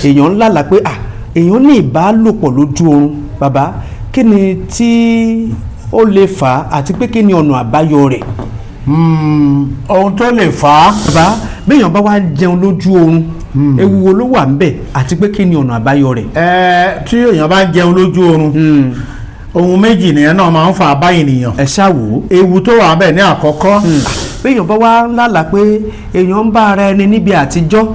èèyàn ńlá là pé èèyàn ní ìbálòpọ̀ lójú oorun bàbá kí ni tí ó lè fà á àti pé kí ni ọ̀nà àbáyọ rẹ̀. ohun tó lè fà á. bàbá béèyàn bá wá jẹun lójú oorun ewu wo ló wà ńbẹ̀ àti pé kí ni ọ̀nà àbáyọ rẹ̀. tí èèyàn bá jẹun lójú oorun ohun méjì nìyẹn náà máa ń fa àbá ènìyàn. ẹ ṣáà wò ó. ewu tó wà bẹ́ẹ̀ ní àkọ́kọ́. béèyàn bá wá lálàá pé èèyàn ń bá ara ẹni níbi àtijọ́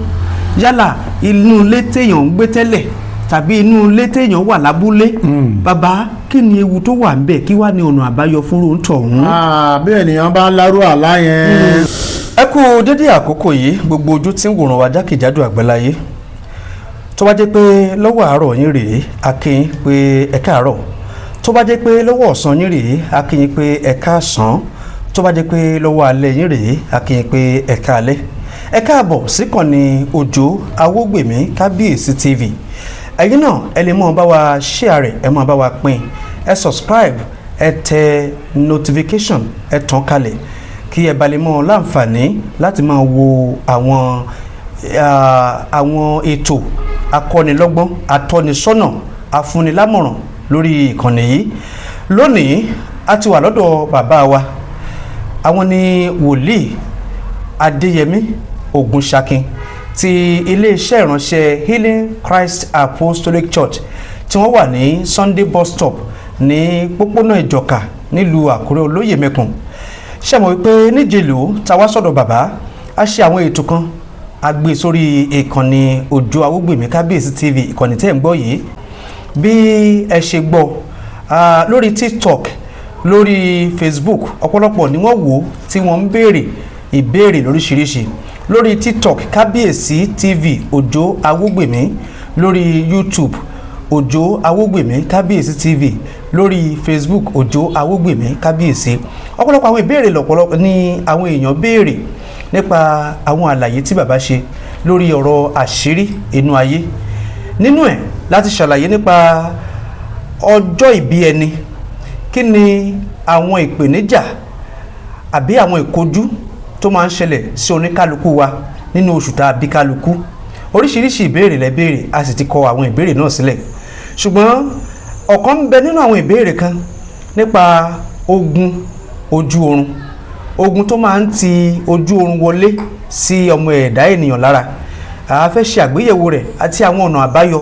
yálà inú ilé téèyàn ń gbé tẹ́lẹ̀ tàbí inú ilé téèyàn wà lábúlé bàbá kí ni ewu tó wà ńbẹ̀ kí wá ní ọ̀nà àbáyọ fún ròǹtọ̀ ọ̀hún. bí ènìyàn bá ń lárú àlá yẹn. ẹ kú dédé àkókò yìí gbogbo ojú tí ń wòran wa jákèjádò àgbáláyé tó bá jẹ́ pé lọ́wọ́ àárọ̀ yín rèé a kí yín pé ẹ káàárọ̀ tó bá jẹ́ pé lọ́wọ́ ọ̀sán yín rèé a kí yín pé ẹ káàsán tó bá jẹ́ pé lọ́wọ́ alẹ́ yín rèé a kí yín pé ẹ káalẹ́ ẹ káàbọ̀ síkànnì Òjó Awógbèmí Kábíyèsí TV ẹ̀yin náà ẹ lè máa bá wa share rẹ̀ ẹ máa bá wa pín ẹ subscribe ẹ tẹ notification ẹ tàn kalẹ̀ kí ẹ bá lè mọ láǹfààní láti máa wo àwọn ètò akọ́nilọ́gbọ́n atọ́nisọ́nà afúnilámọ̀ràn lórí ìkànnì yìí lónìí a ti wà lọ́dọ̀ bàbá wa àwọn ni wòlíì Adéyẹmí Ògúnṣakin ti iléeṣẹ́ ìránṣẹ́ Healing Christ Apostolic Church tí wọ́n wà ní Sunday bus stop ní pópónà Ìjọ̀ká nílùú Àkúrẹ́ Olóyè Mẹ́kùn ṣe mọ̀ wípé níjẹ̀lú ta wá sọ́dọ̀ bàbá a ṣe àwọn ètò kan a gbé sórí ìkànnì Òjó Awógbèmí Kábíyèsí TV ìkànnì tẹ́ ń gbọ́ yìí bí ẹ ṣe gbọ́ lórí TikTok lórí Facebook ọ̀pọ̀lọpọ̀ ni wọ́n wò tí wọ́n ń béèrè ìbéèrè lóríṣiríṣi lórí TikTok Kábíyèsí TV Òjó Awógbèmí lórí YouTube Òjó Awógbèmí Kábíyèsí TV lórí Facebook Òjó Awógbèmí Kábíyèsí ọ̀pọ̀lọpọ̀ àwọn ìbéèrè lọ́pọ̀lọpọ̀ ni àwọn èèyàn béèrè nípa àwọn àlàyé tí bàbá ṣe lórí ọ̀rọ̀ àṣírí inú ayé nínú ẹ̀ láti ṣàlàyé nípa ọjọ́ ìbí ẹni kí ni àwọn ìpèníjà àbí àwọn ìkojú tó máa ń ṣẹlẹ̀ sí oníkálukú wa nínú oṣù tá a bí kálukú oríṣiríṣi ìbéèrè lẹ béèrè a sì ti kọ àwọn ìbéèrè náà sílẹ̀ ṣùgbọ́n ọ̀kan ń bẹ nínú àwọn ìbéèrè kan nípa ogun ojú oorun ogun tó máa ń ti ojú oorun wọlé sí ọmọ ẹ̀dá ènìyàn lára a fẹ́ ṣe àgbéyẹ̀wò rẹ̀ àti àwọn ọ̀nà àbáyọ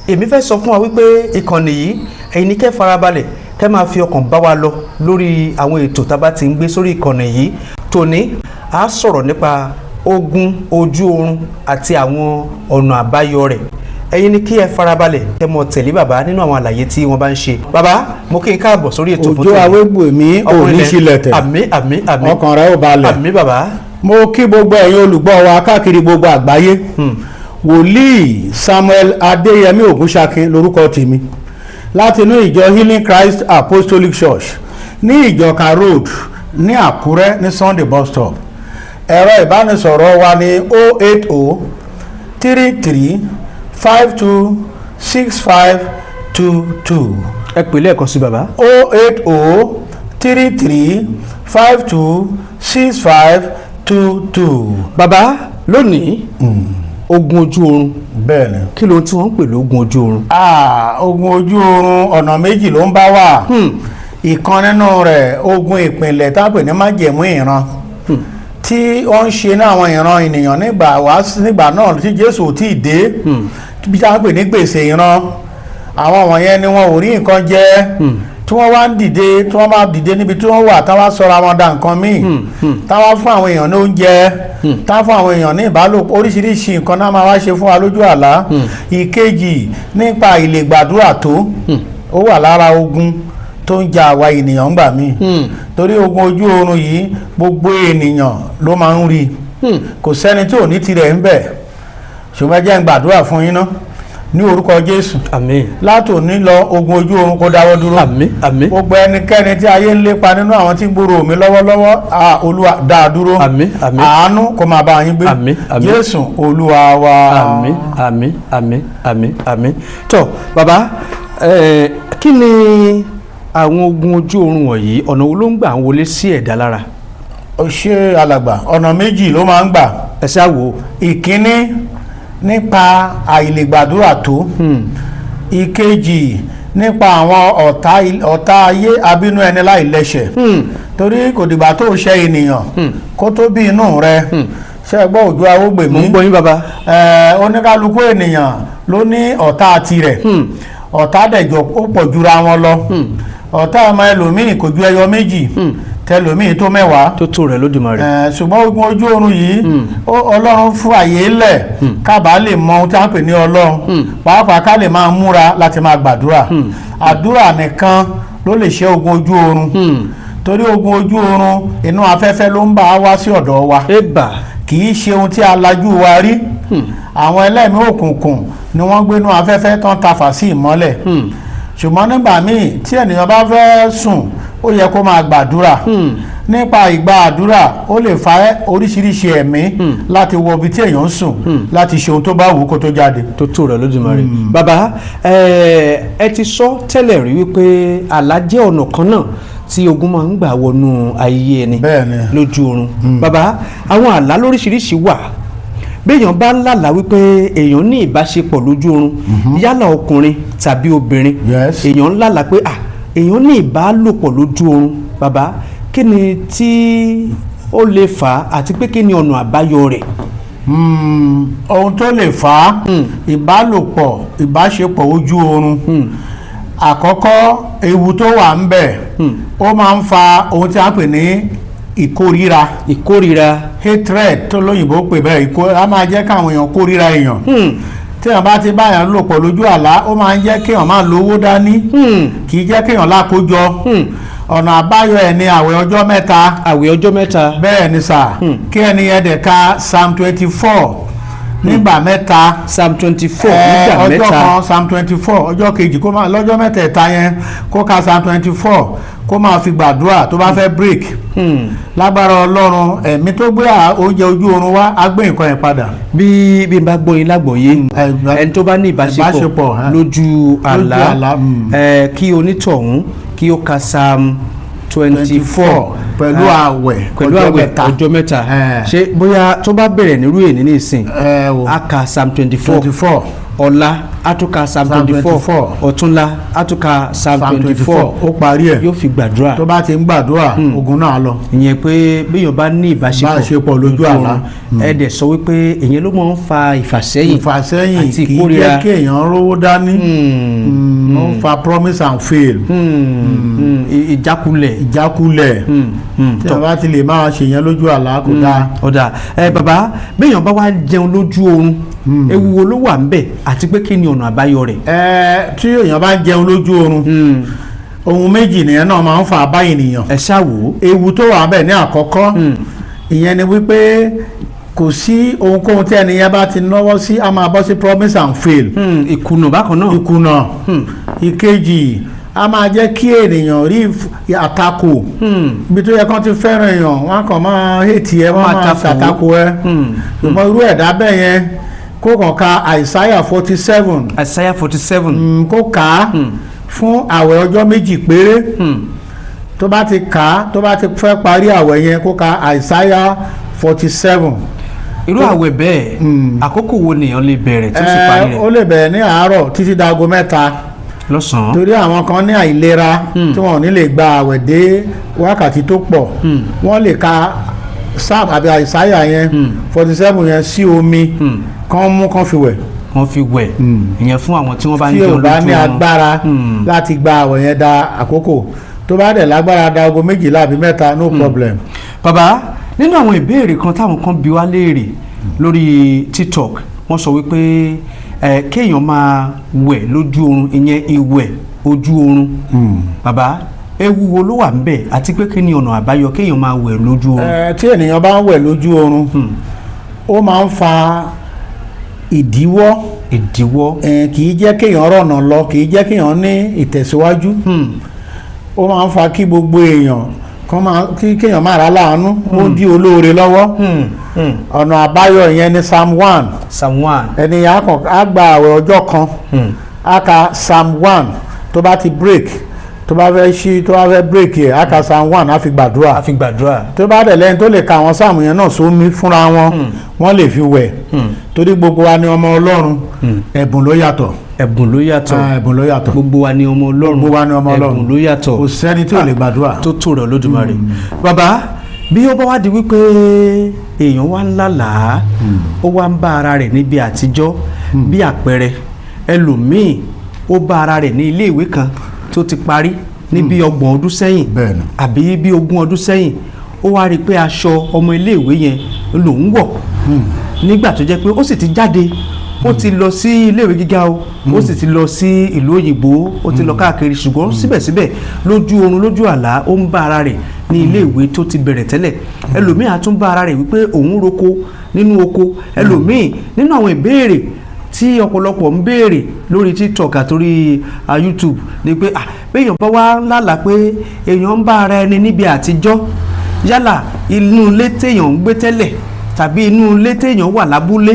èmi fẹ́ sọ fún wa wípé ìkànnì yìí ẹ̀yin ní kẹ́ farabalẹ̀ kẹ́ máa fi ọkàn bá wa lọ lórí àwọn ètò tá a bá ti ń gbé sórí ìkànnì yìí tòní a sọ̀rọ̀ nípa ogun ojú oorun àti àwọn ọ̀nà àbáyọ rẹ̀ ẹ̀yin ní kí ẹ farabalẹ̀ kẹ́ mọ tẹ̀lé bàbá nínú àwọn àlàyé tí wọ́n bá ń ṣe bàbá mo kí n káàbọ̀ sórí ètò fún Òjó Awógbèmí òní sílẹ̀ tẹ̀ àmín ọkàn rẹ̀ ó balẹ̀ àmín bàbá. mo kí gbogbo ẹ̀yin olùgbọ́ wa káàkiri gbogbo àgbáyé wòlíì Samuel Adéyẹmí Ògúnṣakin lórúkọ tèmi láti inú ìjọ Healing Christ Apostolic Church ní Ìjọ̀ká Road ní Àkúrẹ́ ní Sunday bus stop ẹ̀rọ ìbánisọ̀rọ̀ wa ní 08033526522 ẹ pè lẹ́ẹ̀kan sí bàbá. 08033526522. bàbá lónìí ogun ojú oorun bẹ́ẹ̀ni kí ló tí wọ́n ń pè lógun ojú oorun. ogun ojú oorun ọ̀nà méjì ló ń bá wà ìkan nínú rẹ̀ ogun ìpìlẹ̀ tápè ní májẹ̀mú ìran tí ó ń ṣe ní àwọn ìran ènìyàn nígbà náà tí Jésù ò tí ì dé bí tápè ní gbèsè ìran àwọn wọ̀nyẹn ni wọn ò rí nǹkan jẹ tí wọ́n wá ń dìde tí wọ́n máa dìde níbi tí wọ́n wà táwa sọra wọn da nǹkan míì táwa fún àwọn èèyàn ní oúnjẹ táwa fún àwọn èèyàn ní ìbálòpọ̀ oríṣiríṣi nǹkan náà máa wá ṣe fún wa lójú àlá ìkejì nípa ìlègbàdúrà tó ó wà lára ogun tó ń jà àwa ènìyàn gbà míì torí ogun ojú oorun yìí gbogbo ènìyàn ló máa ń rí kò sẹ́ni tí ò ní tirẹ̀ ń bẹ̀ ṣùgbọ́n jẹ́ ń gbàdúrà fún yín ná ní orúkọ Jésù àmín látòní lọ ogun ojú oorun kó dáwọ́ dúró àmín àmín gbogbo ẹnikẹ́ni tí ayé ń lépa nínú àwọn tí ń gbúròó mi lọ́wọ́lọ́wọ́ Olúwa dá a dúró àmín àmín àánú kó máa bá yín gbé àmín àmín Jésù Olúwa wa àmín àmín àmín àmín àmín tó bàbá kí ni àwọn ogun ojú oorun wọ̀nyí ọ̀nà wo ló ń gbà ń wọlé sí ẹ̀dá lára. ó ṣe alàgbà ọ̀nà méjì ló máa ń gbà ẹ ṣáà wò. ìkíní nípa àìlègbàdúrà tó. Ìkejì nípa àwọn ọ̀tá ayé abínú ẹni láìlẹ́ṣẹ̀. Torí kò dìgbà tó ṣe ènìyàn kó tó bí inú rẹ. Ṣé gbọ́ Òjó Awógbèmí? mo ń gbọ́ yín bàbá. Oníkálukú ènìyàn ló ní ọ̀tá tirẹ̀. Ọ̀tá dẹ̀jọ ó pọ̀ jura wọn lọ. Ọ̀tá ọmọ ẹlòmíì kò ju ẹyọ méjì, tẹlòmíì tó mẹ́wàá. tó rẹ̀ Lódùmarè. Ṣùgbọ́n ogun ojú oorun yìí Ọlọ́run fún àyè lẹ̀ kábà lè mọ ohun tí a ń pè ní Ọlọ́run, pàápàá ká lè máa múra láti máa gbàdúrà. Àdúrà nìkan ló lè ṣe ogun ojú oorun. Torí ogun ojú oorun inú afẹ́fẹ́ ló ń bá a wá sí ọ̀dọ̀ wa. Kì í ṣe ohun tí a lajú wa rí. Àwọn ẹlẹ́mìí òkùnkùn ni wọ́n gbénú afẹ́fẹ́ tán tafà sí ìmọ́lẹ̀. Ṣùgbọ́n nígbà míì tí ènìyàn bá fẹ́ sùn ó yẹ kó máa gbàdúrà. Nípa ìgbà àdúrà ó lè fa oríṣiríṣi ẹ̀mí láti wọ ibi tí èèyàn ń sùn láti ṣe ohun tó bá wù kó tó jáde. tó rẹ̀ Lódùmarè. Bàbá ẹ ti sọ tẹ́lẹ̀ rí wípé àlá jẹ́ ọ̀nà kan náà tí ogun máa ń gbà wọnú ayé ẹni lójú oorun. Bàbá àwọn àlá lóríṣiríṣi wà. Béèyàn bá ń lálàá wípé èèyàn ní ìbáṣepọ̀ lójú oorun yálà ọkùnrin tàbí obìnrin, èèyàn ń lálàá pé èèyàn ní ìbálòpọ̀ lójú oorun. Bàbá kí ni tí ó lè fà á àti pé kí ni ọ̀nà àbáyọ rẹ̀? Ohun tó lè fà á ìbáṣepọ̀ ojú oorun, àkọ́kọ́ ewu tó wà ń bẹ̀ ó máa ń fa ohun tí a pè ní ìkórira hatred tó lóyìnbó pè bẹ́ẹ̀. A máa jẹ́ káwọn èèyàn kórira èèyàn. Tí èèyàn bá ti báyàn lò pọ̀ lójú àlá ó máa ń jẹ́ kéèyàn máa lówó dání, kì í jẹ́ kéèyàn lákójọ. Ọ̀nà àbáyọ ẹ̀ ní àwẹ̀ ọjọ́ mẹ́ta. Bẹ́ẹ̀ ni sà, kí ẹni yẹn dẹ̀ ka Psalm 24 nígbà mẹ́ta. Psalm 24 nígbà mẹ́ta. Ọjọ́ kan Psalm 24, ọjọ́ kejì kó máa lọ́jọ́ mẹ́tẹ̀ẹ̀ta yẹn kó ka Psalm 24 kó máa fi gbàdúrà tó bá fẹ́ break. Lágbára Ọlọ́run ẹ̀mí tó gbé oúnjẹ ojú oorun wá á gbé nǹkan yẹn padà. bí n bá gbọ́ yín lágbọ̀ọ́yé ẹni tó bá ní ìbáṣepọ̀ lójú àlá kí onítọ̀hún kí ó ka Psalm 24 pẹ̀lú àwẹ̀ ọjọ́ mẹ́ta. Ṣé bóyá tó bá bẹ̀rẹ̀ nírú èní nísìn a ka Psalm 24 ọ̀la a tún ka Psalm 24 ọ̀túnla a tún ka Psalm 24 ó parí ẹ̀ yóò fi gbàdúrà. Tó bá ti ń gbàdúrà ogun náà lọ. ìyẹn pé béèyàn bá ní ìbáṣepọ̀ lójú àlá ẹ̀ẹ́dẹ̀ sọ wípé ìyẹn ló máa ń fa ìfàsẹ́yìn àti kì í jẹ́ kí èèyàn rówó dání. Ó ń fa promise and fail. ìjákulẹ̀ tí a bá ti lè máa ṣèyẹn lójú àlá kò dáa. ọ̀dà bàbá béèyàn bá wá jẹun lójú oorun ewu wo ló wà ń bẹ̀ àti pé kí ni ọ̀nà àbáyọ rẹ̀? Tí èèyàn bá ń jẹun lójú oorun ohun méjì nìyẹn náà máa ń fa bá ènìyàn. ẹ ṣáàwó. Ewu tó wà bẹ́ẹ̀ ní àkọ́kọ́ ìyẹn ni wípé kò sí ohunkóhun tí ẹnìyẹn bá ti náwó sí a máa bọ́ sí promise and fail. ìkùnà bákan náà. ìkùnà. Ìkejì a máa jẹ́ kí ènìyàn rí àtakò. Ibi tó yẹ kán ti fẹ́ràn èèyàn wọ́n kàn máa hate ẹ wọ́n máa ṣàtakò ẹ. ṣùgbọ́n irú ẹ̀dá bẹ́ẹ̀ yẹn kó kàn ka Isaiah 47. Kó kà á fún àwẹ̀ ọjọ́ méjì péré. Tó bá ti kà á tó bá ti fẹ́ parí àwẹ̀ yẹn kó ka Isaiah 47. irú àwẹ̀ bẹ́ẹ̀ àkókò wo nìyẹn lè bẹ̀rẹ̀ tó sì parí rẹ̀? Ó lè bẹ̀rẹ̀ ní àárọ̀ títí dago 3 lọ́sàn-án. Torí àwọn kan ní àìlera tí wọn ò ní lè gba àwẹ̀ dé wákàtí tó pọ̀ wọ́n lè ka Psalm àbí Isaiah yẹn 47 yẹn sí omi kán fi wẹ̀. ìyẹn fún àwọn tí wọ́n bá ń jẹun lójú oorun. tí ò bá ní agbára láti gba àwẹ̀ yẹn da àkókò tó bá dẹ̀ lágbára da aago 12 àbí 3 no problem. Bàbá nínú àwọn ìbéèrè kan táwọn kan bi wá léèrè lórí TikTok wọ́n sọ wípé kéèyàn máa wẹ̀ lójú oorun ìyẹn ìwẹ̀ ojú oorun. Bàbá ewu wo ló wà ń bẹ̀ àti pé kí ni ọ̀nà àbáyọ kéèyàn máa wẹ̀ lójú oorun? Tí ènìyàn bá ń wẹ̀ lójú oorun ó máa ń fa ìdíwọ́. Kì í jẹ́ kéèyàn rọ̀nà lọ kì í jẹ́ kéèyàn ní ìtẹ̀síwájú. Ó máa ń fa kí gbogbo èèyàn kéèyàn máa rà láàánú ó dí olóore lọ́wọ́. Ọ̀nà àbáyọ ìyẹn ni Psalm 1. Ènìyàn á gba àwẹ̀ ọjọ́ kan á ka Psalm 1 tó bá ti break tó bá fẹ́ ṣí tó bá fẹ́ bírèkì ẹ̀ á ka psalm 1 á fi gbàdúrà tó bá dẹ̀ lẹ́yìn tó lè ka àwọn sáàmù yẹn náà sómi fúnra wọn wọ́n lè fi wẹ̀ torí gbogbo wa ni ọmọ Ọlọ́run ẹ̀bùn ló yàtọ̀ gbogbo wa ni ọmọ Ọlọ́run ẹ̀bùn ló yàtọ̀ kò sẹ́ni tí ò lè gbàdúrà tó tó rẹ̀ Olódùmarè. Bàbá bí ó bá wá di wípé èèyàn wá ń lálàá ó wá ń bá ara rẹ̀ níbi àtijọ́ bí àpẹẹrẹ ẹlòmíì ó bá ara rẹ̀ ní ilé ìwé kan tó ti parí ní bí 30 ọdún sẹ́yìn àbí bí 20 ọdún sẹ́yìn ó wá rí i pé aṣọ ọmọ ilé ìwé yẹn lòún wọ̀ nígbà tó jẹ́ pé ó sì ti jáde ó ti lọ sí iléèwé gíga ó sì ti lọ sí ìlú òyìnbó ó ti lọ káàkiri ṣùgbọ́n síbẹ̀síbẹ̀ lójú oorun lójú àlá ó ń bá ara rẹ̀ ní iléèwé tó ti bẹ̀rẹ̀ tẹ́lẹ̀ ẹlòmíì á tún bá ara rẹ̀ wípé òun roko nínú oko ẹlòmíì nínú àwọn ìbéèrè tí ọ̀pọ̀lọpọ̀ ń béèrè lórí TikTok àtòrí YouTube ni pé béèyàn bá wá lálàá pé èèyàn ń bá ara ẹni níbi àtijọ́ yálà inú ilé téèyàn ń gbé tẹ́lẹ̀ tàbí inú ilé téèyàn wà lábúlé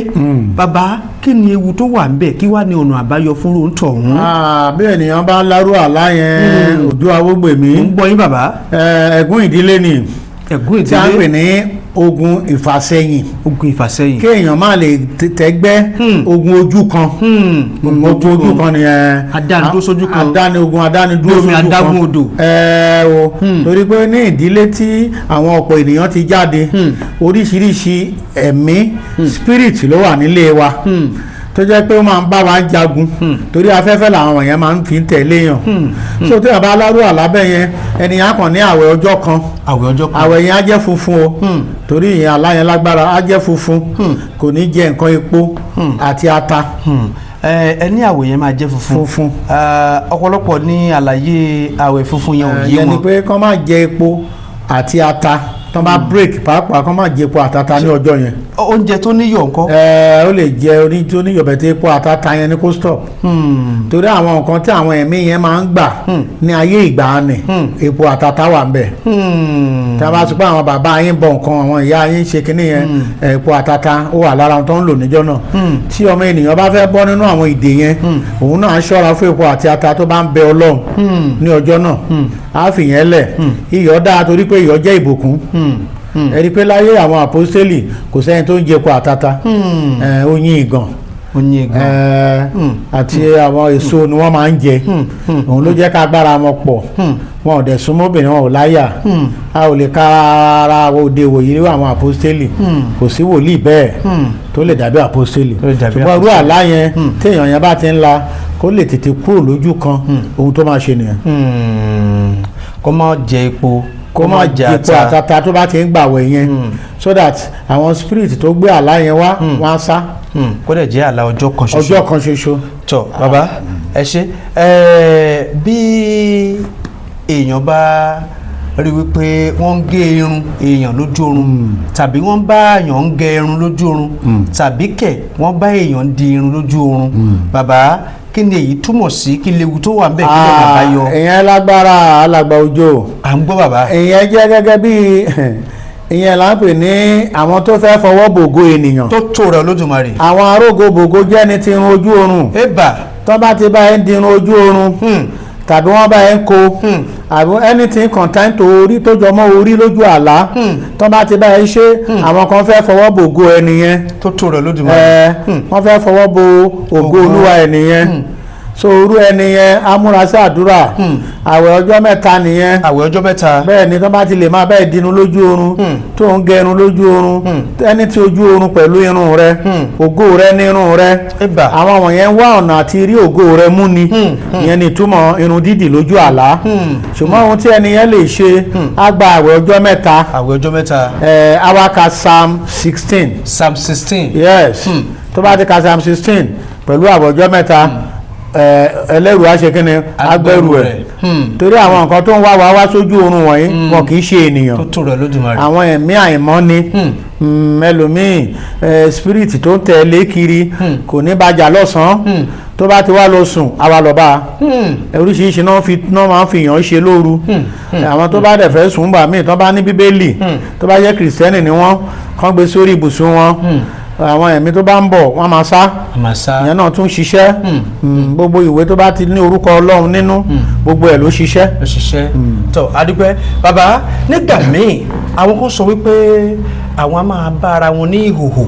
bàbá kí ni ewu tó wà ńbẹ̀ kí wá ní ọ̀nà àbáyọ fún ròǹtọ̀ ọ̀hún. bí ènìyàn bá lárú àlá yẹn ojú awógbèmí ń gbọ́ yín bàbá. ẹ̀gún ìdílé ni ẹ̀gún ìdílé tí a ń pè ní ogun ìfàsẹ́yìn kéèyàn má lè tẹ́gbẹ́ ogun ojú kan ogun ojú kan ni adánidúró sójú kan adánidúró sójú kan adágún odò torí pé ní ìdílé tí àwọn ọ̀pọ̀ ènìyàn ti jáde oríṣiríṣi ẹ̀mí spirit ló wà nílé wa tó jẹ́ pé ó máa ń bá wa jagun torí afẹ́fẹ́ làwọn wọ̀nyẹn máa ń fi tẹ̀lé yàn so tí a bá lárú àlábẹ́ yẹn ẹnìyàn kàn ní àwẹ̀ ọjọ́ kan àwẹ̀ yẹn á jẹ́ funfun o torí ìyẹn aláyẹn lágbára á jẹ́ funfun kò ní jẹ nǹkan epo àti ata. ẹni àwẹ̀ yẹn máa jẹ́ funfun ọ̀pọ̀lọpọ̀ ní àlàyé àwẹ̀ funfun yẹn ò yé wọn. yẹn ni pé kán máa jẹ epo àti ata tán bá break pàápàá kán máa jẹ epo àtata ní ọjọ́ yẹn. oúnjẹ tó níyọ̀ ńkọ́. ó lè jẹ oní tó níyọ̀ bẹ̀tẹ̀ epo àtata yẹn ní kó stop. torí àwọn nǹkan tí àwọn ẹ̀mí yẹn máa ń gbà ní ayé ìgbàanì epo àtata wà ń bẹ̀. tí a bá sọ pé àwọn bàbá yín bọ̀ nǹkan àwọn ìyá yín ṣe kínní yẹn epo àtata ó wà lára wọn tó ń lò níjọ́ náà. tí ọmọ ènìyàn bá fẹ́ bọ́ nínú àwọn ìdè yẹn òun náà á ṣọ́ra fún epo àti ata tó bá ń bẹ Ọlọ́run ní ọjọ́ náà á fìyẹn lẹ̀ iyọ̀ dáa torí pé iyọ̀ jẹ́ ìbùkún ẹ̀rí pé láyé àwọn àpọ́stélì kò sẹ́ni tó ń jẹ epo àtata oyin ìgàn àti àwọn èso ni wọ́n máa ń jẹ òun ló jẹ́ ká agbára wọn pọ̀ wọn ò dẹ̀ súnmọ́ obìnrin wọn ò láyà a ò lè ka ara òde wòye ní àwọn àpọ́stélì kò sí wòlíì bẹ́ẹ̀ tó lè dàbí àpọ́stélì ṣùgbọ́n irú àlá yẹn téèyàn yẹn bá ti ń la kó lè tètè kúrò lójú kan ohun tó máa ṣe nìyẹn. kó má jẹ epo kó má jẹ epo àtàtà tó bá ti ń gbàwẹ̀ yẹn so that àwọn spirit tó gbé àlá yẹn wá wọ́n á sá. kó dẹ̀ jẹ́ àlá ọjọ́ kan ṣoṣo. tọ́ bàbá ẹ ṣe bí èèyàn bá rí wípé wọ́n ń gé irun èèyàn lójú oorun tàbí wọ́n bá èèyàn ń gé irun lójú oorun tàbí kẹ̀ wọ́n bá èèyàn di irun lójú oorun bàbá kí ni èyí túmọ̀ sí kí lewu tó wà ń bẹ̀ kí lè bàbá yọ. ìyẹn lágbára alàgbà òjò. à ń gbọ́ bàbá. ìyẹn jẹ́ gẹ́gẹ́ bí ìyẹn là ń pè ní àwọn tó fẹ́ fọwọ́ bògo ènìyàn. tó tó rẹ̀ Olódùmarè. àwọn arógo bògo jẹ́ ni ti irun ojú oorun. ébà. tó bá ti bá ẹ ń di irun ojú oorun tàbí wọ́n bá ẹ ń kó àbí anything contain tó orí tó jọmọ́ orí lójú àlá tó bá ti bá ẹ ṣe àwọn kan fẹ́ fọwọ́ bo ògo ẹnìyẹn tó tó rẹ̀ Olódùmarè wọ́n fẹ́ fọwọ́ bo ògo olúwa ẹnìyẹn so orú ẹnìyẹn amúrasí àdúrà àwẹ̀ ọjọ́ mẹ́ta nìyẹn. àwẹ̀ ọjọ́ mẹ́ta. bẹ́ẹ̀ ni tó bá ti lè máa bẹ́ẹ̀ dínú lójú oorun tó ń gẹrun lójú oorun ẹni tí ojú oorun pẹ̀lú irun rẹ ògo rẹ ní irun rẹ àwọn wọ̀nyẹn wá ọ̀nà àti rí ògo rẹ mú ni ìyẹn ni ìtumọ̀ irun dídì lójú àlá ṣùgbọ́n ohun tí ẹnìyẹn lè ṣe á gba àwẹ̀ ọjọ́ mẹ́ta. àwẹ̀ ọjọ́ mẹ́ta. àwa ka Psalm 16. Psalm 16. yes tó bá ti ka Psalm 16 pẹ̀lú àwẹ̀ ọjọ́ mẹ́ta ẹlẹ́rù aṣekínni agbẹ́rù ẹ̀ torí àwọn nǹkan tó ń wá sójú oorun wọ̀nyí wọn kì í ṣe ènìyàn àwọn ẹ̀mí àìmọ́ ni ẹlòmíì spirit tó ń tẹ̀lé kiri kò ní bàjá lọ́sàn-án tó bá ti wá lọ sùn àwa lọ bá oríṣiríṣi náà máa ń fi yàn ṣe lóru àwọn tó bá dẹ̀ fẹ́ sùn gbà míì tó bá ní bíbélì tó bá jẹ́ kìrìsìtẹ́nì ni wọ́n kàn gbé sórí ibùsùn wọn àwọn ẹ̀mí tó bá ń bọ̀ wọ́n máa sá ìyẹn náà tún ṣiṣẹ́ gbogbo ìwé tó bá ti ní orúkọ Ọlọ́run nínú gbogbo ẹ̀ ló ṣiṣẹ́. tó adúpẹ́ bàbá nígbà míì àwọn kan sọ wípé àwọn á máa bá ara wọn ní ìhòhò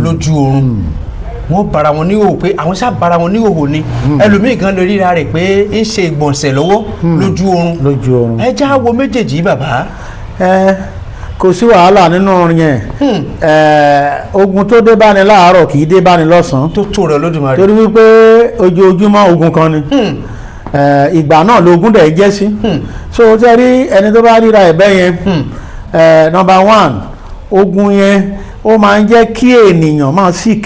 lójú oorun wọ́n bára wọn ní ìhòhò pé àwọn ṣáà bára wọn ní ìhòhò ni ẹlòmíì gan lè ríra rẹ̀ pé ń ṣe ìgbọ̀nsẹ̀ lọ́wọ́ lójú oorun ẹ já wo méjèèjì bàbá. kò sí wàhálà nínú orin yẹn ogun tó dé báni láàárọ̀ kì í dé báni lọ́sàn-án tó rẹ̀ Olódùmarè torí wípé ojoojúmọ́ ogun kan ni ìgbà náà lógún dẹ̀ jẹ́ sí so ó jẹ́ rí ẹni tó bá ríra ẹ̀bẹ́ yẹn number one ogun yẹn ó máa ń jẹ́ kí ènìyàn máa sick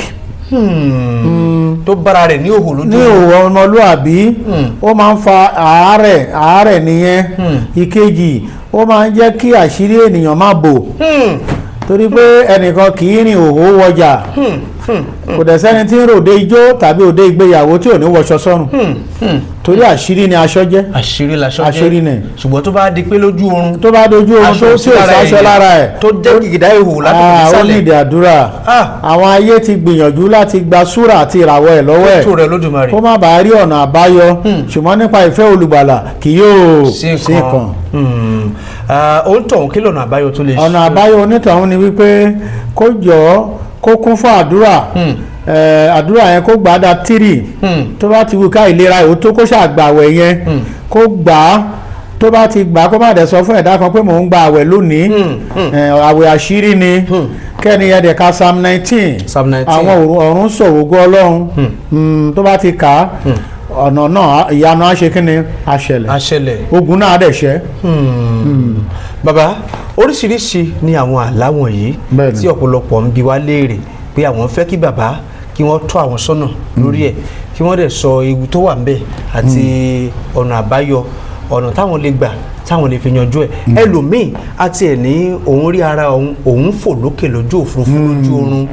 tó bára rẹ̀ ní òhò lójú ní òhò ọmọlúàbí ó máa ń fa àárẹ̀ nìyẹn ìkejì ó máa ń jẹ́ kí àṣírí ènìyàn má bò torí pé ẹnìkan kì í rìn òhò wọjà kò dẹ̀ sẹ́ni tí ń ròde ijó tàbí òde ìgbéyàwó tí ò ní wọṣọ sọ́rùn torí àṣírí ni aṣọ jẹ́ àṣírí ni ṣùgbọ́n tó bá di pé lójú oorun tó bá dojú oorun tó tí ò sáṣọ lára ẹ̀ tó jẹ́ gìgìdá ihò láti fi sálẹ̀ ó ní ìdí àdúrà àwọn ayé ti gbìyànjú láti gba súrà àti ìràwọ̀ ẹ̀ lọ́wọ́ ẹ̀ tó rẹ̀ Olódùmarè kó má bàa rí ọ̀nà àbáyọ ṣùgbọ́n nípa ìfẹ́ olùgbàlà kì yóò sí kan. ó ń tọ̀hún kí lọ́nà àbáyọ tó lè ṣe. ọ̀nà àbáyọ onítọ̀hún ni wípé kó jọ kó kún fún àdúrà àdúrà yẹn kó gbà dá 3 tó bá ti wù ká ìlera ò tó kó ṣàgbàwẹ̀ yẹn kó gbà á tó bá ti gbà á kó má dẹ̀ sọ fún ẹ̀dá kan pé mò ń gba àwẹ̀ lónìí àwẹ̀ àṣírí ni kẹ́ni yẹn dẹ̀ ka psalm 19 àwọn ọ̀run sọ̀rọ̀gọ́ Ọlọ́run tó bá ti kà á ọ̀nà náà ìyanu á ṣe kí ni àṣẹlẹ̀ ogun náà á dẹ̀ ṣẹ́. bàbá oríṣiríṣi ni àwọn àlá wọ̀nyí tí ọ̀pọ̀lọpọ̀ ń bi wá léèrè pé àwọn fẹ́ kí bàbá kí wọ́n tọ́ àwọn sọ́nà lórí ẹ̀ kí wọ́n dẹ̀ sọ ewu tó wà ńbẹ̀ àti ọ̀nà àbáyọ ọ̀nà táwọn lè gbà táwọn lè fi yanjú ẹ̀ ẹlòmíì àti ẹ̀ ní òun rí ara òun fò lókè lójú òfurufú lójú oorun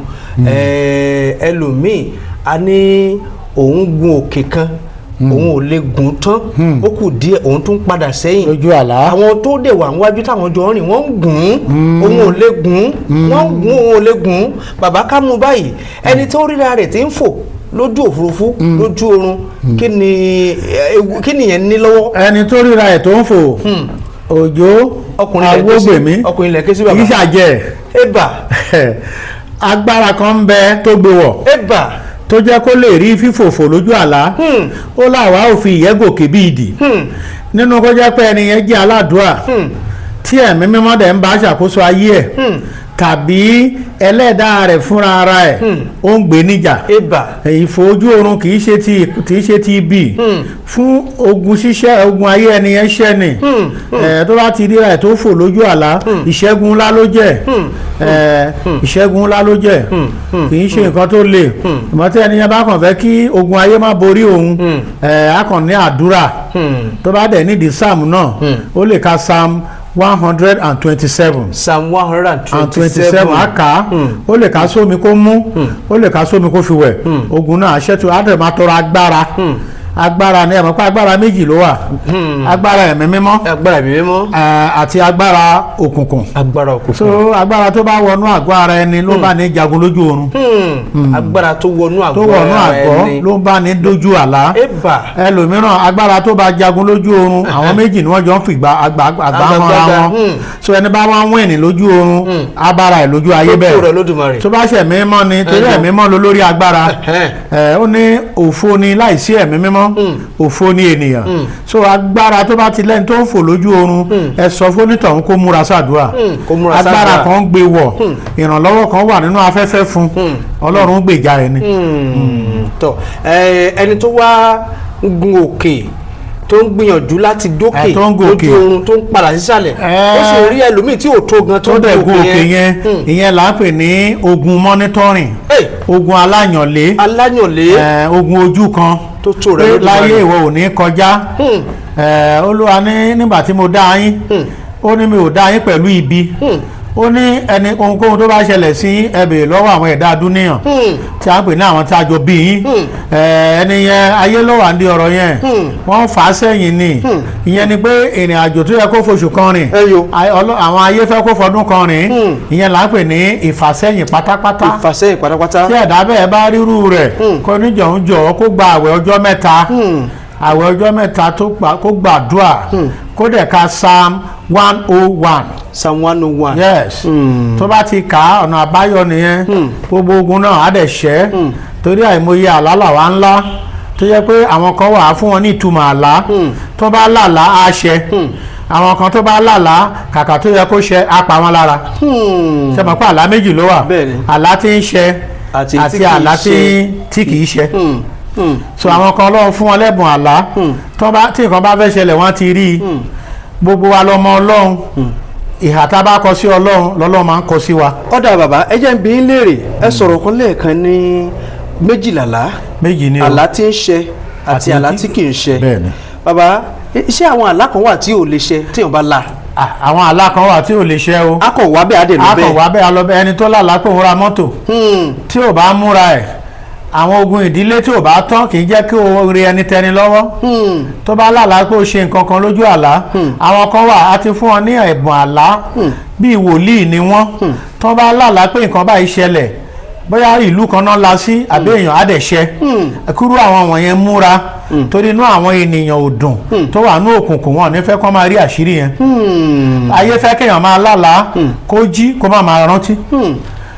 ẹlòmíì a ní òun gun òkè kan òun ò lè gùn tán ó kù díẹ̀ òun tún padà sẹ́yìn lójú àlá àwọn tó dẹ̀ wà níwájú táwọn jọ rìn wọ́n ń gùn òun ò lè gùn wọ́n ń gùn òun ò lè gùn bàbá ká mú báyìí ẹni tó ríra rẹ̀ tí ń fò lójú òfurufú lójú oorun kí ni yẹn ní lọ́wọ́. ẹni tó ríra ẹ̀ tó ń fò òjò awógbèmí ọkùnrin ilẹ̀ ké sí bàbá ìṣàjẹ́ ẹ̀bà agbára kan ń bẹ tó gbé wọ̀ ẹ̀bà tó jẹ́ kó lè rí fífòfò lójú àlá ó láwa ò fi ìyẹ́ gòkè bí ìdì nínú kó jẹ́ pé ẹni yẹn jẹ́ aládùúrà tí ẹ̀mí mímọ́ dẹ̀ ń bá ṣàkóso ayé ẹ̀ tàbí ẹlẹ́dàá rẹ̀ fúnra ara ẹ̀ ó ń gbé níjà ìfò ojú oorun kì í ṣe ti ibi fún ogun ṣíṣẹ́ ogun ayé ẹni yẹn ṣẹ́ ni tó bá ti ríra ẹ̀ tó fò lójú àlá ìṣẹ́gun ńlá ló jẹ́ ìṣẹ́gun ńlá ló jẹ́ kì í ṣe nǹkan tó le ìmọ̀tí ẹni yẹn bá kàn fẹ́ kí ogun ayé má borí òun á kàn ní àdúrà tó bá dẹ̀ nídìí sáàmù náà ó lè ka sáàmù 127 psalm 127 aka ó lè ká sómi kó mú ó lè ká sómi kó fi wẹ̀ ogun náà aṣẹ́tù àdèmà tọrọ agbára ní ẹ̀mọ́ pé agbára méjì ló wà agbára ẹ̀mí mímọ́ àti agbára òkùnkùn so agbára tó bá wọnú àgọ́ ara ẹni ló bá ní jagun lójú oorun agbára tó wọnú àgọ́ ara ẹni ló bá ní dójú àlá ẹlòmíràn agbára tó bá jagun lójú oorun àwọn méjì ni wọ́n jọ ń fi àgbà mọ́ra wọn so ẹni bá wọn wẹ̀nì lójú oorun agbára ẹ̀ lójú ayé bẹ́ẹ̀ tó bá ṣe ẹ̀mí mímọ́ ni torí ẹ̀mí mímọ́ ló lórí agbára ó ní òfo ni láìsí ẹ̀mí mímọ́ òfo ní ènìyàn so agbára tó bá ti lẹ́ni tó ń fò lójú oorun ẹ sọ fónítọ̀hún kó múra sàdúrà agbára kan gbé wọ̀ ìrànlọ́wọ́ kan wà nínú afẹ́fẹ́ fún Ọlọ́run gbèjà ẹni. ẹni tó wá gun òkè tó ń gbìyànjú láti dókè lójú oorun tó ń padà sísàlẹ̀ ó sì rí ẹlòmíì tí ò tó gan tó ń gun òkè yẹn ìyẹn là ń pè ní ogun monitoring ogun aláyànlé ogun ojú kan pé láyé ìwọ ò ní kọjá Olúwa ní nígbà tí mo dá yín ó ní mi ò dá yín pẹ̀lú ibi ó ní ẹni ohunkóhun tó bá ṣẹlẹ̀ sí ẹbẹ̀ lọ́wọ́ àwọn ẹ̀dá dúníyàn tí a ń pè ní àwọn tí a jọ bí yín ẹni yẹn ayé ló wà ní ọ̀rọ̀ yẹn wọ́n fà á sẹ́yìn ni ìyẹn ni pé ìrìn àjò tó yẹ kó foṣù kan rìn àwọn ayé fẹ́ kó fọdún kan rìn ìyẹn là ń pè ní ìfàsẹ́yìn pátápátá tí ẹ̀dá bẹ́ẹ̀ bá rírú rẹ̀ kó níjọ̀húnjọ̀ kó gba àwẹ̀ ọjọ́ mẹ́ta kó gbàdúrà kó dẹ̀ ka Psalm 101. Psalm 101. Yes. Tó bá ti kà á ọ̀nà àbáyọ nìyẹn gbogbo ogun náà á dẹ̀ ṣẹ́ torí àìmọye àlá làwa ńlá tó yẹ pé àwọn kan wà á fún wọn ní ìtumọ̀ àlá tó bá lálàá á ṣẹ àwọn kan tó bá lálàá kàkà tó yẹ kó ṣẹ á pa wọn lára ṣe mọ̀ pé àlá méjì ló wà àlá tí ń ṣẹ àti àlá tí kì í ṣẹ so àwọn kan Ọlọ́run fún wọn lẹ́bùn àlá tí nǹkan bá fẹ́ ṣẹlẹ̀ wọ́n ti rí i gbogbo wa lọmọ Ọlọ́run ìhà tá a bá kọ sí Ọlọ́run lọ́lọ́run máa ń kọ sí wa. ọ̀dà bàbá ẹ jẹ́ ń bi í léèrè ẹ sọ̀rọ̀ kan lẹ́ẹ̀kan ní méjìlá méjì ni o àlá tí ń ṣẹ àti àlá tí kì í ṣẹ bàbá iṣẹ́ àwọn àlá kan wà tí ò lè ṣẹ tí èèyàn bá là. àwọn àlá kan wà tí ò lè ṣẹ o. a kò wá bẹ́ẹ̀ adé lọ bẹ́ẹ̀. a kò wá bẹ́ẹ̀ alọ́bẹ̀ ẹni tó lálàá pé òun ra mọ́tò tí ò bá múra ẹ̀ àwọn ogun ìdílé tí ò bá tán kì í jẹ́ kí o rí ẹni tẹni lọ́wọ́ tó bá lálàá pé o ṣe nǹkan kan lójú àlá àwọn kan wà á ti fún wọn ní ẹ̀bùn àlá bíi wòlíì ni wọ́n tó bá lálàá pé nǹkan báyìí ṣẹlẹ̀ bóyá ìlú kan náà la sí àbí èèyàn á dẹ̀ ṣẹ kúrú àwọn wọ̀nyẹn múra torí inú àwọn ènìyàn ò dùn tó wà ní òkùnkùn wọn nífẹ̀ẹ́ kó máa rí àṣírí yẹn ayé fẹ́ kéèyàn máa lálàá kó jí kó má máa rántí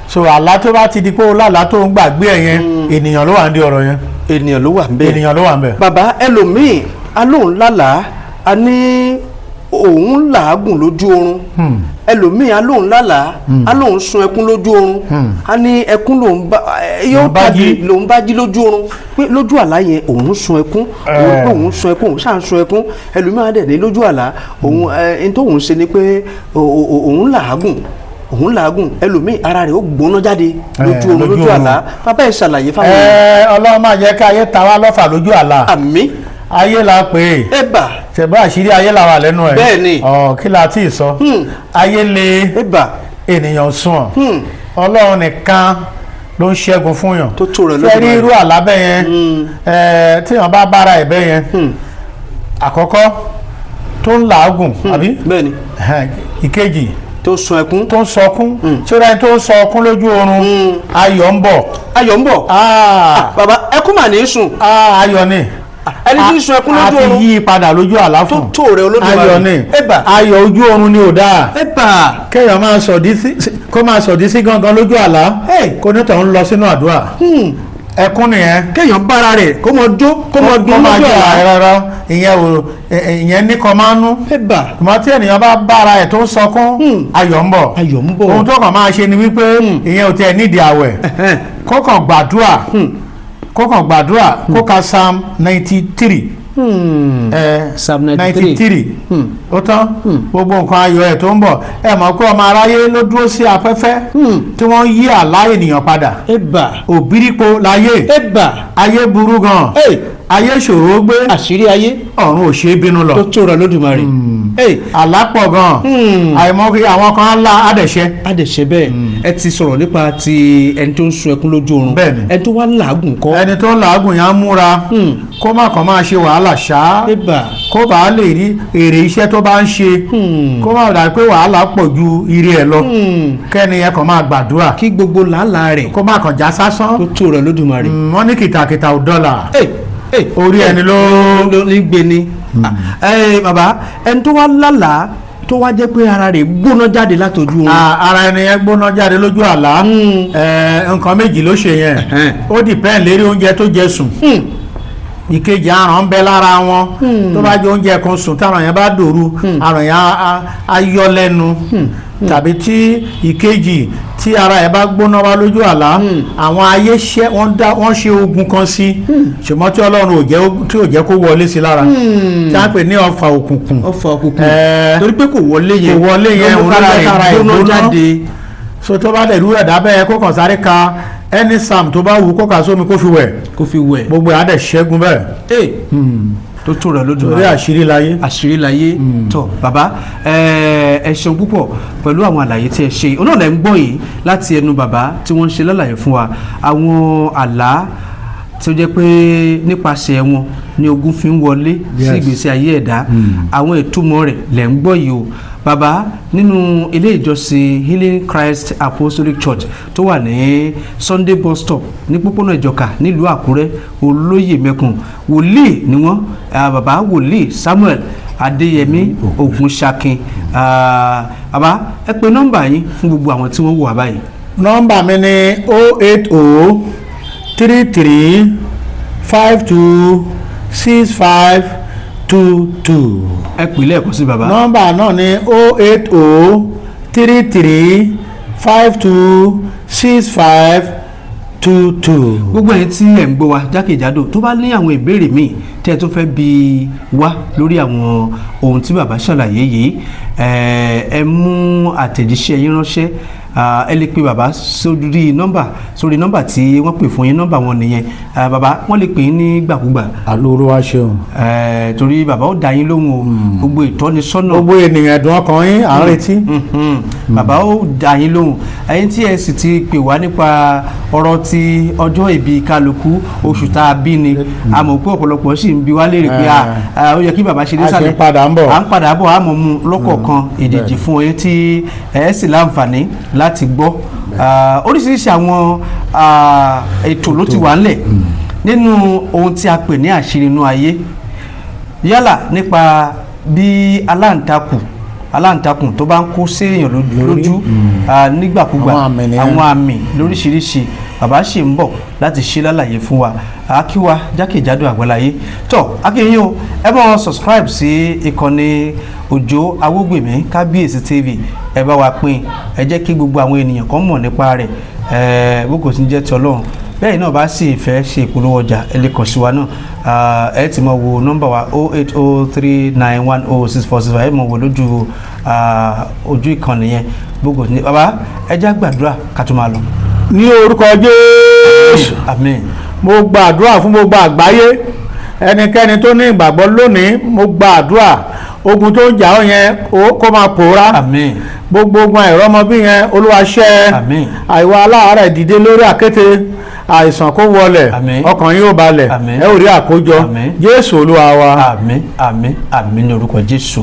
so àlá tó bá ti di pé o lálàá tó ń gbàgbé ẹ yẹn ènìyàn ló wà ní ọ̀rọ̀ yẹn. ènìyàn ló wà ń bẹ. ènìyàn ló wà ń bẹ. bàbá ẹlòmíì alóhùn lálàá a ní òun làágùn lójú oorun ẹlòmíì alóhùn lálàá alóhùn sun ẹkún lójú oorun a ní ẹkún lòun bá jí lójú oorun pé lójú àlá yẹn òun sun ẹkún òun sun ẹkún òun ṣáà ń sun ẹkún ẹlòmíì á dẹ̀ ní lójú àlá òun ẹni tó òun ṣe ni pé òun làágùn ẹlòmíì ara rẹ̀ ó gbóná jáde lójú oorun lójú àlá bàbá ẹ̀ ṣàlàyé fáwọn èèyàn. Ọlọ́run máa jẹ́ ká ayé ta wá lọ́fà lójú àlá. àmín. ayé la pè é. ẹ bà. ṣẹ̀bá àṣírí ayé la wà lẹ́nu ẹ̀. bẹ́ẹ̀ni. kí la ti sọ. ayé le. ẹ bà. ènìyàn sùn. Ọlọ́run nìkan ló ń ṣẹ́gun fún yàn. tó tó rẹ̀ lójú rẹ̀. fẹ́ẹ́ rí irú àlá bẹ́ẹ̀ yẹn tí yàn bá bára ẹ̀ bẹ́ẹ̀ yẹn àkọ́kọ́ tó ń làágùn àbí. bẹ́ẹ̀ni. ìkejì tó sun ẹkún. tó ń sọkún tí ó dáa tó ń sọkún lójú oorun ayọ̀ ń bọ̀. ayọ̀ ń bọ̀. bàbá ẹkún mà ní í sùn. ayọ̀ ni. ẹni tí ń sun ẹkún lójú oorun. a ti yí padà lójú àlá fún. tó rẹ Olódùmarè. ayọ̀ ni. ayọ̀ ojú oorun ni ò dáa. kéèyàn máa sọ̀dí sí gangan lójú àlá kó nítorí ń lọ sínú àdúrà. ẹkún nìyẹn. kéèyàn bára rẹ̀ kó mọ jó kó mọ dún lójú àlá. rárá ìyẹn ní kan máa ń nú. tùmọ̀ tí ènìyàn bá bára ẹ̀ tó ń sọkún ayọ̀ ń bọ̀. ohun tó kàn máa ṣe ni wípé ìyẹn ò tiẹ̀ nídìí àwẹ̀ kó kàn gbàdúrà kó ka Psalm 93. Psalm 93 ó tán gbogbo nǹkan ayọ̀ ẹ̀ tó ń bọ̀ ẹ mọ̀ pé ọmọ aráyé ló dúró sí afẹ́fẹ́ tí wọ́n yí àlá ènìyàn padà òbírípo láyé ayé burú gan ayé ṣòro gbé àṣírí ayé ọ̀run ò ṣe é bínú lọ tó tó rẹ Lódùmarè àlá pọ̀ gan àìmọ̀ kí àwọn kan ńlá àdẹ̀ṣẹ́ bẹ́ẹ̀ ẹ ti sọ̀rọ̀ nípa ti ẹni tó ń sun ẹkún lójú oorun ẹni tó wá làágùn kọ́ ẹni tó ń làágùn yẹn á múra kó má kàn máa ṣe wàhálà ṣá kó bàa lè rí èrè iṣẹ́ tó bá ń ṣe kó má dà pé wàhálà pọ̀ ju ire ẹ̀ lọ kẹ́ni ẹ kàn máa gbàdúrà kí gbogbo làálàá rẹ̀ kó má kàn já sásán tó tó rẹ Lódùmarè wọ́n ní kìtàkìtà ò dọ́là orí ẹni ló ní gbé ni. bàbá ẹni tó wá lálàá tó wá jẹ́ pé ara rẹ̀ gbóná jáde látọjú oorun. ara ẹni yẹn gbóná jáde lójú àlá nǹkan méjì ló ṣe yẹn ó dìpẹ́ǹ lérí oúnjẹ tó jẹ sùn ìkejì aràn ń bẹ lára wọn tó bá jẹ oúnjẹ kan sùn táwọn yẹn bá dòru aràn yẹn á yọ lẹ́nu tàbí tí ìkejì tí ara ẹ̀ bá gbóná wá lójú àlá àwọn ayé wọ́n ṣe ogun kan sí ṣùgbọ́n tí Ọlọ́run tí ò jẹ́ kó wọlé sí lára tí a pè ní ọfà òkùnkùn torí pé kò wọlé yẹn òun ló kára ẹ̀ gbóná jáde so tó bá dẹ̀ rú ẹ̀dá bẹ́ẹ̀ kó kàn sáré ka ẹni sam tó bá wù kó kà sómi kó fi wẹ̀ gbogbo ẹ̀ á dẹ̀ ṣẹ́gun bẹ́ẹ̀ tó tó rẹ̀ lójú torí àṣírí láyé. àṣírí láyé tó bàbá ẹ ṣeun púpọ̀ pẹ̀lú àwọn àlàyé tí ẹ ṣe òun náà lẹ́ ń gbọ́ yìí láti ẹnu bàbá tí wọ́n ń ṣe lálàyé fún wa àwọn àlá tí ó jẹ́ pé nípasẹ̀ wọn ni ogun fi ń wọlé sí ìgbésí ayé ẹ̀dá àwọn ìtumọ̀ rẹ̀ lẹ́ ń gbọ́ yìí o bàbá nínú ilé ìjọsìn Healing Christ Apostolic Church tó wà ní Sunday bus stop ní pópónà ìjọka nílùú Àkúrẹ́ olóyè mẹ́kùn wòlíì ni wọ́n bàbá wòlíì Samuel Adéyẹmí Ògúnṣakin bàbá ẹ pè nọ́mbà yín fún gbogbo àwọn tí wọ́n wò wá báyìí. nọ́mbà mi ni 08033526522. ẹ pè lẹ́ẹ̀kan sí bàbá. nọ́mbà náà ni 08033526522. gbogbo ẹ̀yin tí ẹ̀ ń gbọ́ wa jákèjádò tó bá ní àwọn ìbéèrè míì tí ẹ tó fẹ́ bi wá lórí àwọn ohun tí bàbá ṣàlàyé yìí ẹ mú àtẹ̀jíṣẹ́ yín ránṣẹ́ ẹ lè pe bàbá sórí nọ́mbà tí wọ́n pè fún yín nọ́mbà wọn nìyẹn bàbá wọ́n lè pè yín nígbàkúgbà. àlóoru wa ṣeun. torí bàbá ó dá yín lóhùn o gbogbo ìtọ́nisọ́nà. gbogbo ènìyàn ẹ̀dùn ọkàn yín à ń retí. bàbá ó dá yín lóhùn ẹ̀yin tí ẹ sì ti pè wá nípa ọ̀rọ̀ ti ọjọ́ ìbí kálukú oṣù tá a bí ni a mọ̀ pé ọ̀pọ̀lọpọ̀ sì ń bi wá léèrè pé ó yẹ kí bàbá ṣe dé sálẹ̀. a ṣe ń padà ń bọ̀. à ń padà bọ̀ àmọ́ mu lọ́kọ̀ọ̀kan ìdíjì fún ẹ̀yin tí ẹ sì láǹfààní láti gbọ́ oríṣiríṣi àwọn ètò ló ti wà ńlẹ̀ nínú ohun tí a pè ní àṣírí inú ayé yálà nípa bí aláǹtakùn tó bá ń kó séèyàn lójú nígbàkúgbà àwọn àmì lóríṣiríṣi bàbá ṣì ń bọ̀ láti ṣe lálàyé fún wa akíwa jákèjádò àgbáláyé tó akínyìn o ẹ bá wọn subscribe sí ìkànnì Òjó Awógbèmí Kábíyèsí TV ẹ bá wa pín ẹ jẹ́ kí gbogbo àwọn ènìyàn kan mọ̀ nípa rẹ̀ bó kò sí jẹ́ ti Ọlọ́run bẹ́ẹ̀ náà bá sì fẹ́ ṣe ìpolówó ọjà ẹ lè kàn sí wa náà ẹ ti mọ̀ wo nọ́mbà wa 08039106465 ẹ mọ̀ wo lójú ojú ìkànnì yẹn bó kò sí ní bàbá ẹ jẹ́ gbàdúrà ká tó máa lọ. ní orúkọ Jésù àmín. mo gbàdúrà fún gbogbo àgbáyé ẹnikẹ́ni tó ní ìgbàgbọ́ lónìí mo gbàdúrà ogun tó ń jà ọ́ yẹn kó máa pòórá. àmín. gbogbo ogun àìrọ́mọbí yẹn Olúwa ṣẹ́. àmín. àìwá aláàárẹ̀ dìde lórí àkéte àìsàn kó wọlẹ̀. àmín. ọkàn yín ó balẹ̀. àmín. ẹ ò rí àkójọ. àmín. Jésù Olúwa wa. àmín àmín àmín ní orúkọ Jésù.